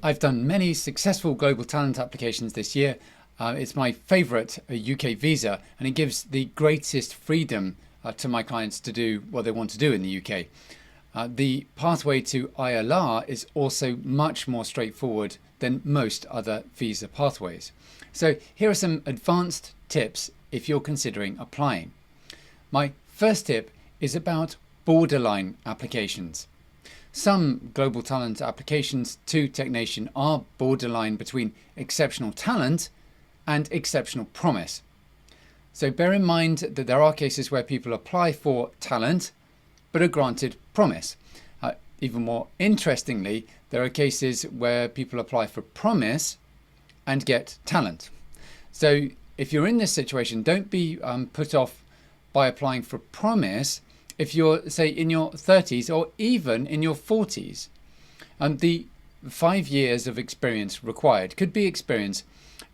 I've done many successful global talent applications this year. It's my favorite UK visa, and it gives the greatest freedom to my clients to do what they want to do in the UK. The pathway to ILR is also much more straightforward than most other visa pathways. So here are some advanced tips if you're considering applying. My first tip is about borderline applications. Some global talent applications to TechNation are borderline between exceptional talent and exceptional promise. So bear in mind that there are cases where people apply for talent but are granted promise. Even more interestingly, there are cases where people apply for promise and get talent. So if you're in this situation, don't be put off by applying for promise if you're, say, in your 30s or even in your 40s. The 5 years of experience required could be experience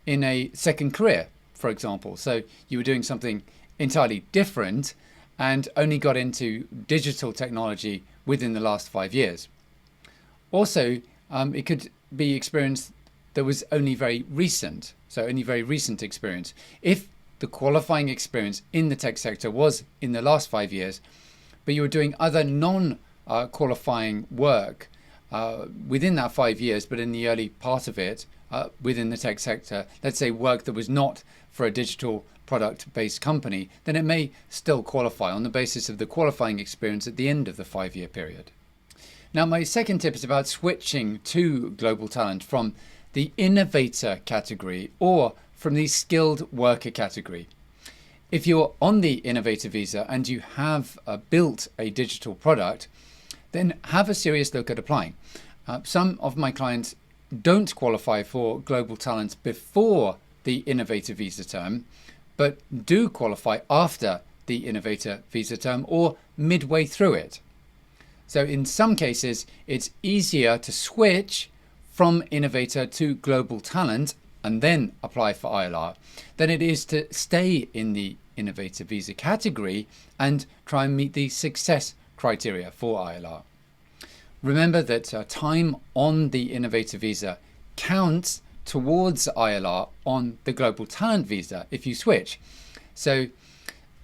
in a second career, for example. So you were doing something entirely different and only got into digital technology within the last 5 years. Also, it could be experience that was only very recent, so only very recent experience. If the qualifying experience in the tech sector was in the last 5 years, but you were doing other non-qualifying work within that 5 years, but in the early part of it, within the tech sector, let's say work that was not for a digital product-based company, then it may still qualify on the basis of the qualifying experience at the end of the 5-year period. Now, my second tip is about switching to global talent from the innovator category or from the skilled worker category. If you're on the innovator visa and you have built a digital product, then have a serious look at applying. Some of my clients don't qualify for global talent before the innovator visa term, but do qualify after the innovator visa term or midway through it. So in some cases, it's easier to switch from innovator to global talent and then apply for ILR than it is to stay in the innovator visa category and try and meet the success criteria for ILR. Remember that time on the innovator visa counts towards ILR on the global talent visa if you switch. So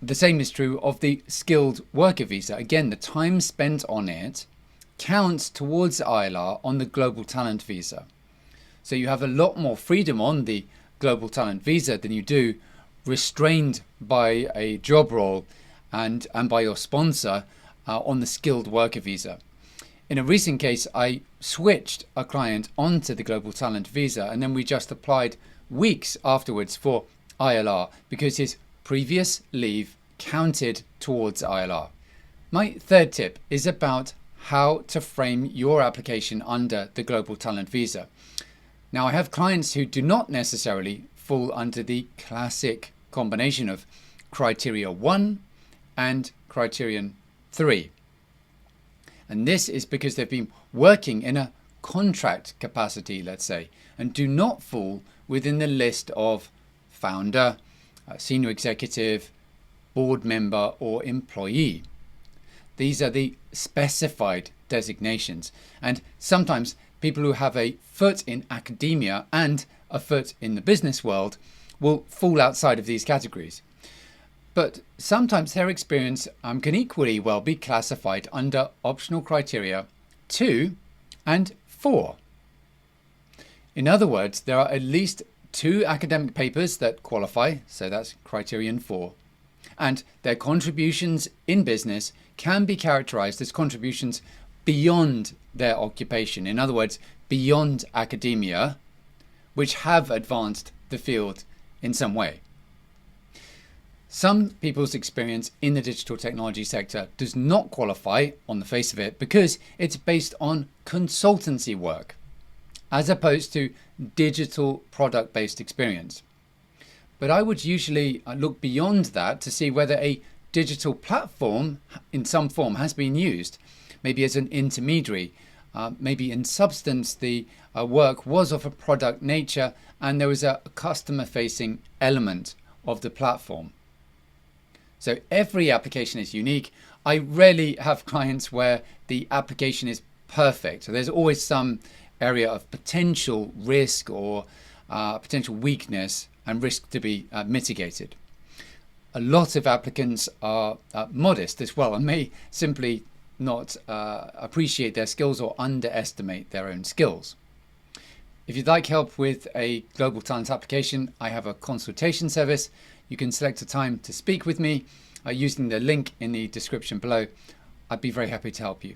the same is true of the skilled worker visa. Again, the time spent on it counts towards ILR on the global talent visa. So you have a lot more freedom on the global talent visa than you do restrained by a job role and by your sponsor on the skilled worker visa. In a recent case, I switched a client onto the global talent visa and then we just applied weeks afterwards for ILR because his previous leave counted towards ILR. My third tip is about how to frame your application under the global talent visa. Now, I have clients who do not necessarily fall under the classic combination of criteria 1 and criterion 3. And this is because they've been working in a contract capacity, let's say, and do not fall within the list of founder, senior executive, board member, or employee. These are the specified designations. And sometimes people who have a foot in academia and a foot in the business world will fall outside of these categories. But sometimes their experience can equally well be classified under optional criteria 2 and 4. In other words, there are at least 2 academic papers that qualify, so that's criterion 4, and their contributions in business can be characterized as contributions beyond their occupation. In other words, beyond academia, which have advanced the field in some way. Some people's experience in the digital technology sector does not qualify on the face of it because it's based on consultancy work, as opposed to digital product-based experience. But I would usually look beyond that to see whether a digital platform in some form has been used, maybe as an intermediary, maybe in substance the work was of a product nature and there was a customer-facing element of the platform. So every application is unique. I rarely have clients where the application is perfect. So there's always some area of potential risk or potential weakness and risk to be mitigated. A lot of applicants are modest as well and may simply not appreciate their skills or underestimate their own skills. If you'd like help with a global talent application, I have a consultation service. You can select a time to speak with me using the link in the description below. I'd be very happy to help you.